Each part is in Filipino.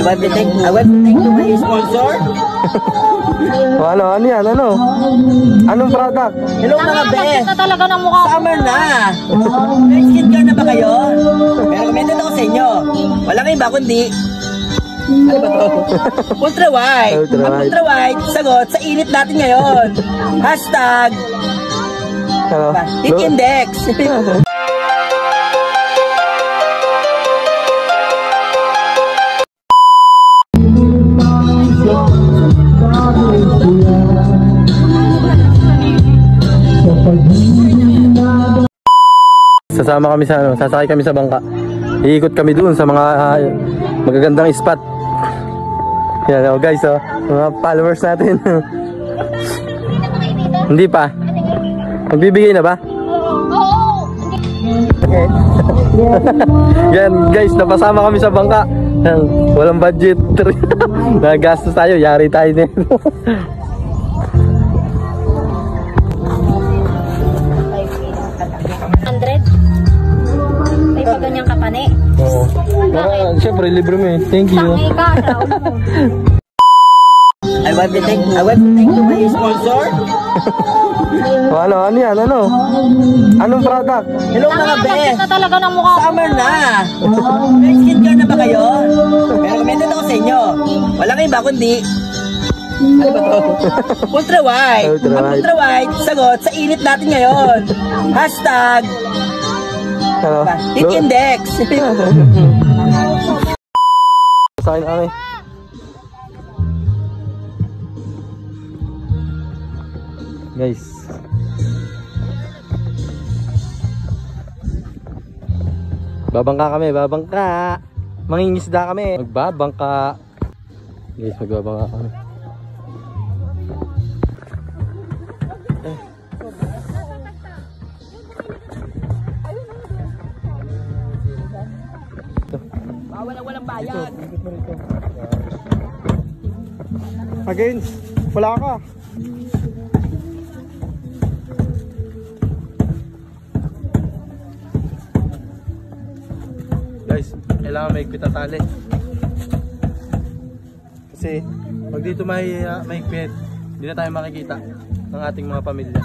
want to thank to my sponsor. Ano yan? Anong product? Hello mga best. Na talaga ng mukha. Summer na. May skincare na ba kayo? May recommended ako sa inyo. Walang iba kundi ano ba to? Ultra White. Ang Ultra White, sagot sa init natin ngayon. Hashtag Heat Index. Sasama kami sa sasakay kami sa bangka. Iikot kami doon sa mga magagandang spot. Yan guys, mga followers natin. Hindi pa. Magbibigay na ba? Okay. Yan guys, napasama kami sa bangka. Walang budget. Nagastos tayo, yari tayo nito. 100? May paganyang kapane. Oo. Siyempre, libre mo eh. Thank you. I want to thank to my sponsor. Ano yan? Anong product? Hello mga best. Na talaga ng mukha. Summer na. May skincare na ba kayo? May recommended ako sa inyo. Walang iba kundi ano ba to? Ultra White. Ang Ultra White, sagot sa init natin ngayon. Hashtag Heat Index. Sa akin kami. Guys. Babangka kami, babangka. Mangingisda kami. Magbabangka. Guys, magbabangka kami. Walang bayad. Again, wala ka. Guys, kailangan may ikpit at tali. Kasi pag dito may ikpit, hindi na tayo makikita ng ating mga pamilya.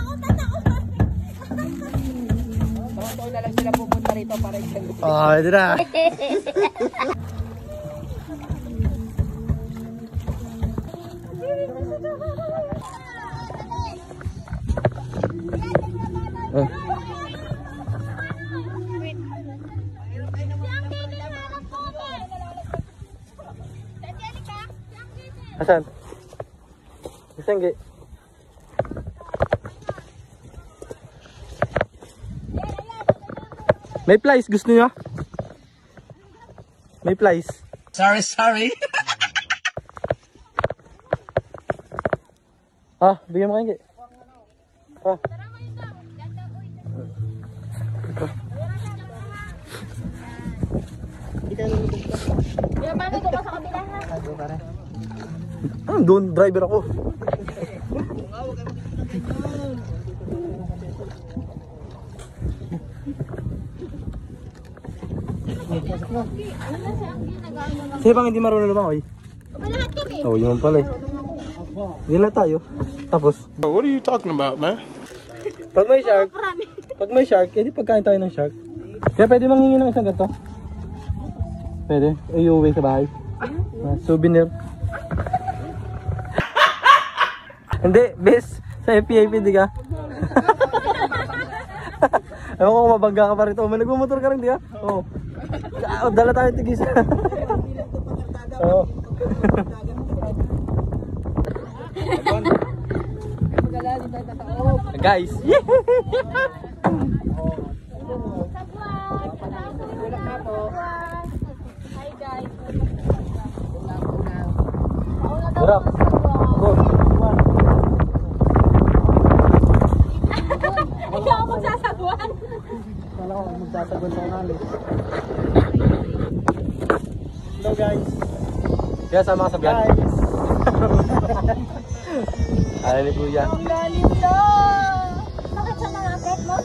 Mga na lang sila pupunta rito para i-send. Oh, ito na. Asan? Asan gay? May plies, gusto niyo? May plies. Sorry. Bigyan mo kayo gay. Paano ko sa kabila ha? Doon, driver ako. Sino bang hindi marunong lumangoy? Lahat kami. Oh, yun pala eh. Hindi na tayo. Tapos, What are you talking about, man? pag may shark, edi pagkain tayo ng shark. Kaya pwede manghingi ng isang ganito? Pwede? Iuwi sa bahay? Souvenir? Hindi, best. Sa FPIP, di ka? Ewan ko kung mabangga ka pa rito. May nagmumotor ka rin, di ka? Oo. Dala tayo tigis. Oo. Guys. Hi guys. Harap. Go. Ikaw ang magsasagwan. Wala ko magsasagot sa kanali. Hello guys. Kaya sama ka sa vlog. Guys. Alam ni Kuya. Ang galing to. Bakit sa mga pet mo?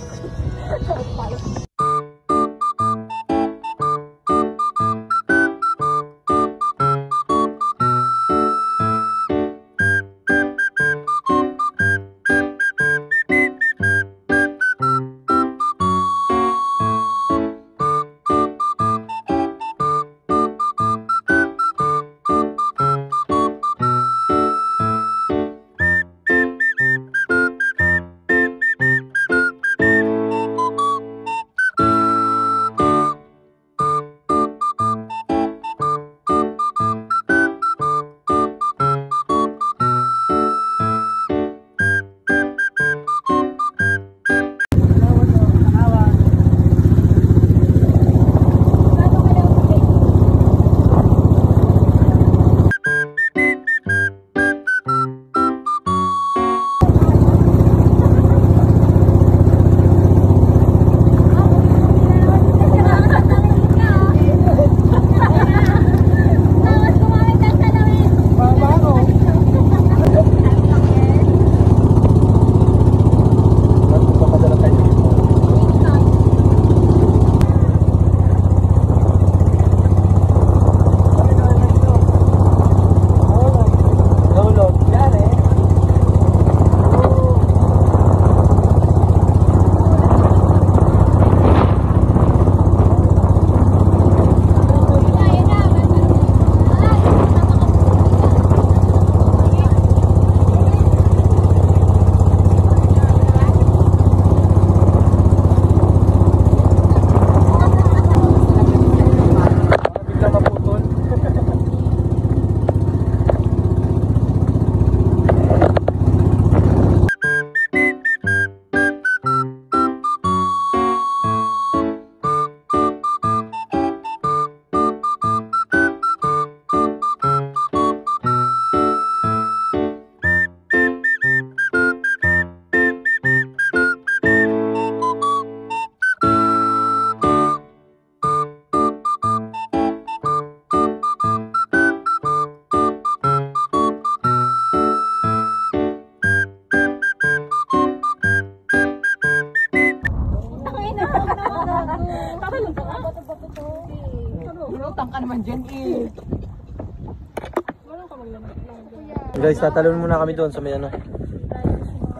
Guys, tatalon muna kami doon sa may ano.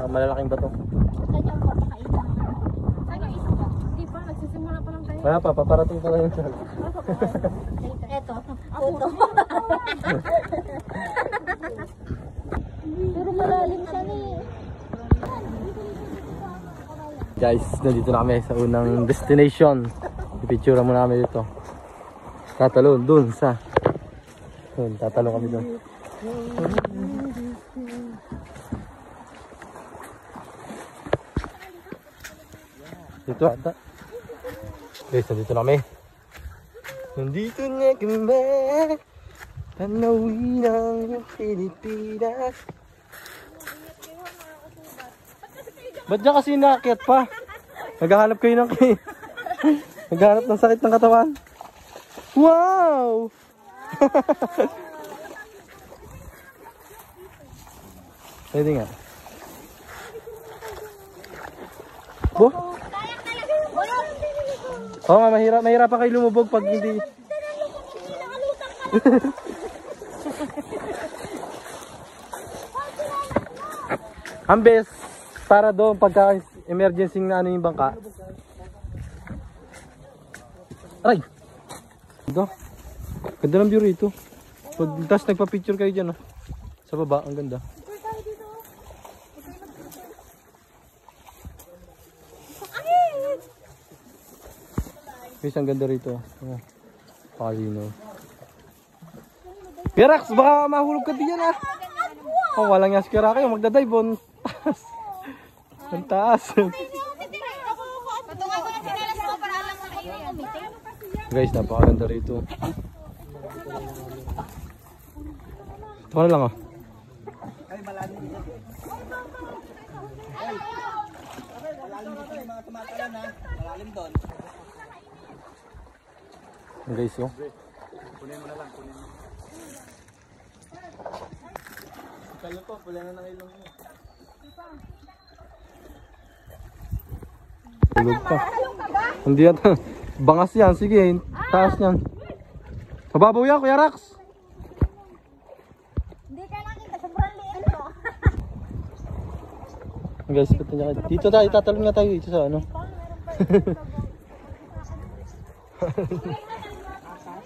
Malalaking bato. Kanyang papakain na. Saan yung isa pa? Hindi pa, nagsisimula pa lang kayo. Wala pa, paparating pa lang yung shark. Eto, puto. Pero malalim siya ni. Guys, nandito na kami sa unang destination. Ipictura muna kami dito. Tatalon doon sa. Doon, tatalon kami doon. Dito ata. Guys, nandito na kami. Nandito na kami. Tanawin ng Pilipinas. Ba't dyan kasi nakakit pa? Naghahanap kayo ng naghahanap ng sakit ng katawan. Wow! Pwede nga. Bo? Oo nga, mahirap pa kayo lumubog pag hindi. Ang best para doon pagka emergency na ano yung bangka. Aray! Ito. Ganda ng view rito. Tapos nagpa-picture kayo dyan. Oh. Sa baba, ang ganda. Guys, ang ganda rito. Oh. Pakalino. Pirax, baka mahulog ka diyan ah. Oh, walang yas kira kayo. Magdadive on. Ang taas. Guys, napakaganda rito. Ito ka na lang ah. Malalim dito yung mga tumatalan ha. Malalim doon. Guys, oh. Kunin mo na lang, kunin mo. Kayo po, pula na ng ilong mo. Tulog pa. Hindi yan. Bangas yan. Sige, taas yan. Mababaw yan, Kuya Rax. Hindi ka nakita, sobrang liit ko. Guys, dito tayo, tatalon nga tayo dito sa ano.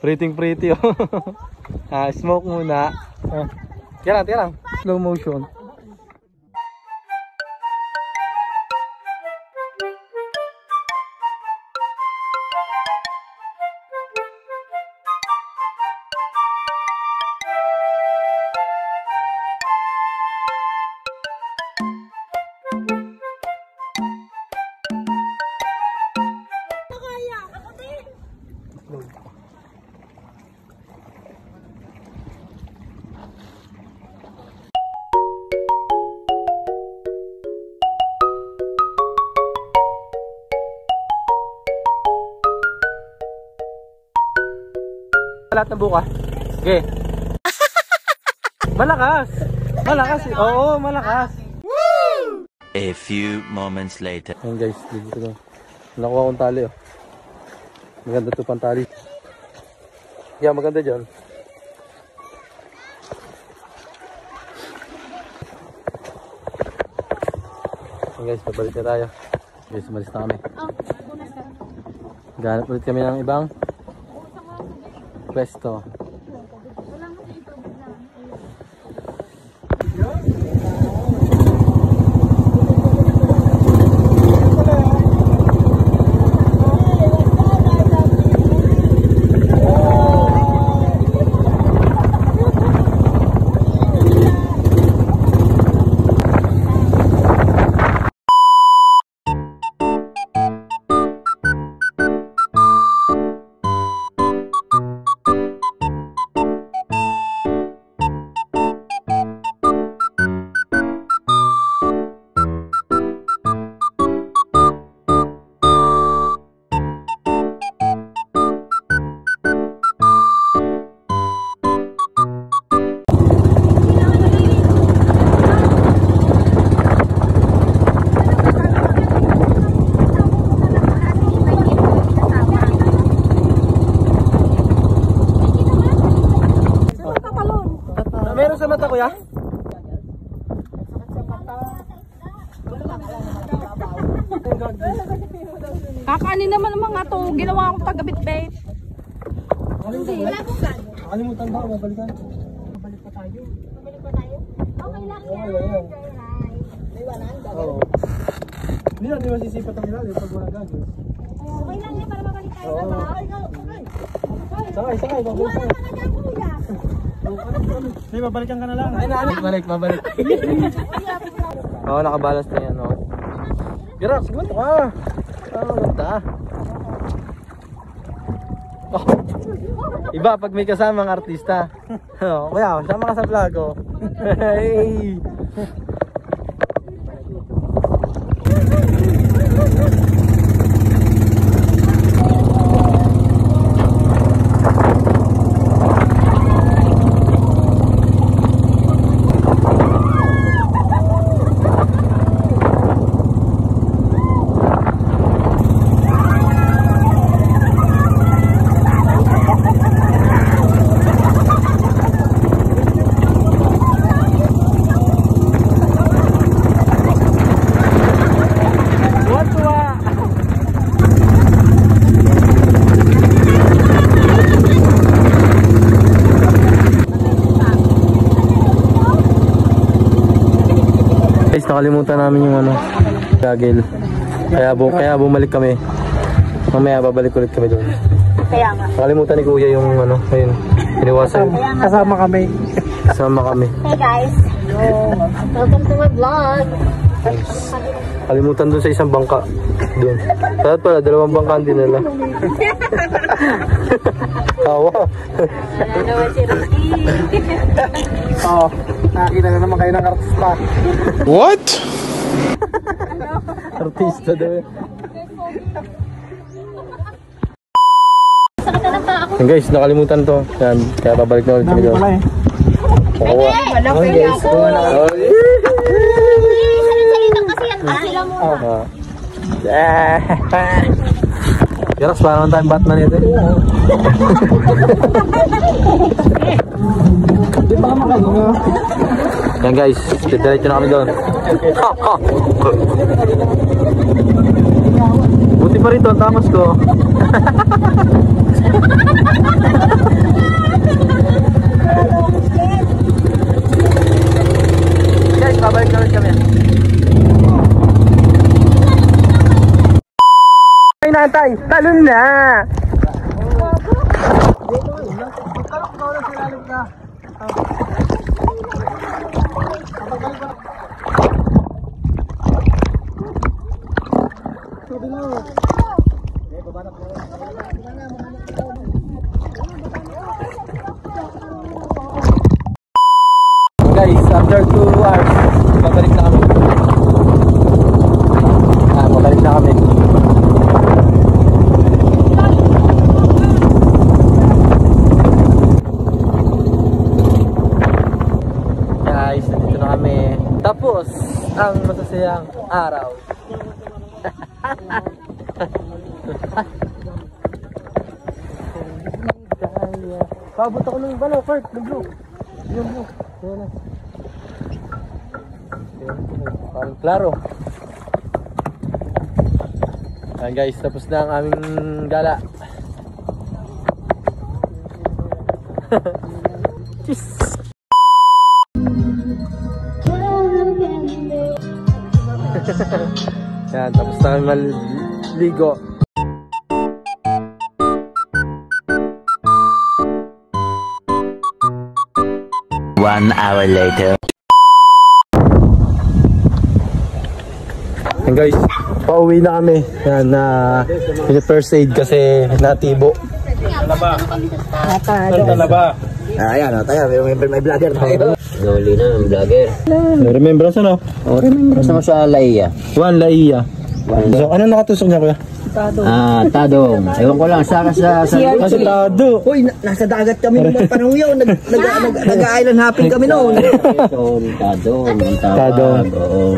Pretty oh. Smoke muna. Tira lang. Slow motion. Lahat ng buka. Okay. Malakas. Malakas. Oo, malakas. A few moments later. Ayan guys, dito na. Nakuha kong tali oh. Maganda to pang tali. Yeah, maganda dyan. Ayan guys, pabalik na tayo. Guys, umalis na kami. Ganap ulit kami ng ibang pwesto. Meron sa mata, kuya? Kakanin naman ang mga to. Ginawa akong taga-bit-bait. Wala akong gano'n. Nakalimutan ba? Mabalikan. Balik pa tayo? Okay lang yan. May walaan ba? Oo. Hindi natin masisipat ang ilalim pag wala gano'n. Okay lang yan para mabalik tayo na ba? Sakay, babalik. Wala ka na dyan, kuya. Hey, babalikan ka na lang. Ay, babalik. Oo, nakabalas na yan, oh. Girax, gumato ka. Ganda. Oh. Iba pag may kasamang artista. Oh, kuya, sama ka sa vlog ko. Hey. Nakalimutan namin yung gagel. Kaya bumalik kami. Mamaya babalik ulit kami doon. Kaya nga. Nakalimutan ni Kuya yung ayun. Iniwasan. Kasama kami. Hey guys. Welcome to my vlog. Kalimutan doon sa isang bangka. Doon. Dapat pala, 2 bangka din nila. Tawa. Ano naman si Rocky? Oo. Nakakita na naman kayo ng artista. What? Artista daw. Sakit na lang pa ako. Yan guys, nakalimutan to. Yan, kaya babalik na ulit kami doon. Wala kaya ako. Salita kasi yan. Sila muna. Girax, parang tayong Batman ito. Di ba makalinga? Yan guys, diretso na kami doon. Buti pa rito ang tamas ko. Guys, babalik na ulit kami. Ay natay, talon na! Guys, after 2 hours, babalik na kami. Babalik na kami. Guys, nandito na kami. Tapos, ang masasayang araw. Pabot ako ng balaw, Kurt, ng blue. Yung blue. Ayan na. Parang klaro. Ayan guys, tapos na ang aming gala. Cheers! Yan, tapos na kami maligo. One hour later. Yan guys, pauwi na kami. Yan, first aid kasi natibo. Ayan, tayo. May vlogger tayo. Nuli na, vlogger. Remembrance ano? Remembrance mo sa Laia. Juan Laia. So, ano nakatusok niya kuya? Tadong. Ewan ko lang, sa Kasi Tado. Uy, nasa dagat kami nung panahon yun. Nag-island hopping kami noon. Tadong. Tadong. Oo.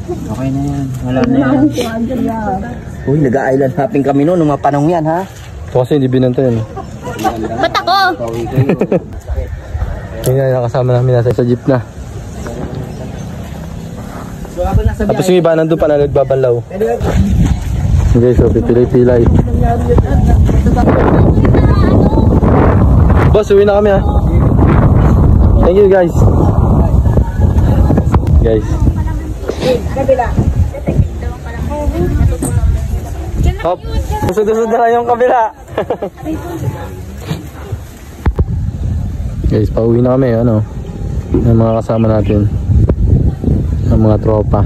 Okay na yan. Wala na yan. Uy, nag-island hopping kami noon nung mga panahon yan, ha? Kasi hindi binanta yun. Ba't ako? Yun nga, nakasama namin nasa sa jeep na. Tapos yung iba nandun pa na nagbabanlaw. Okay, so pipilay-pilay. Boss, uwi na kami ha. Thank you guys. Guys. Hop, susod-susod na lang yung kabila. Guys, pauwi na kami, ano, ng mga kasama natin, ng mga tropa.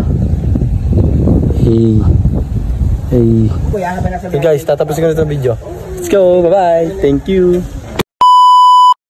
Hey guys, tatapusin ko na itong video. Let's go, bye bye, thank you.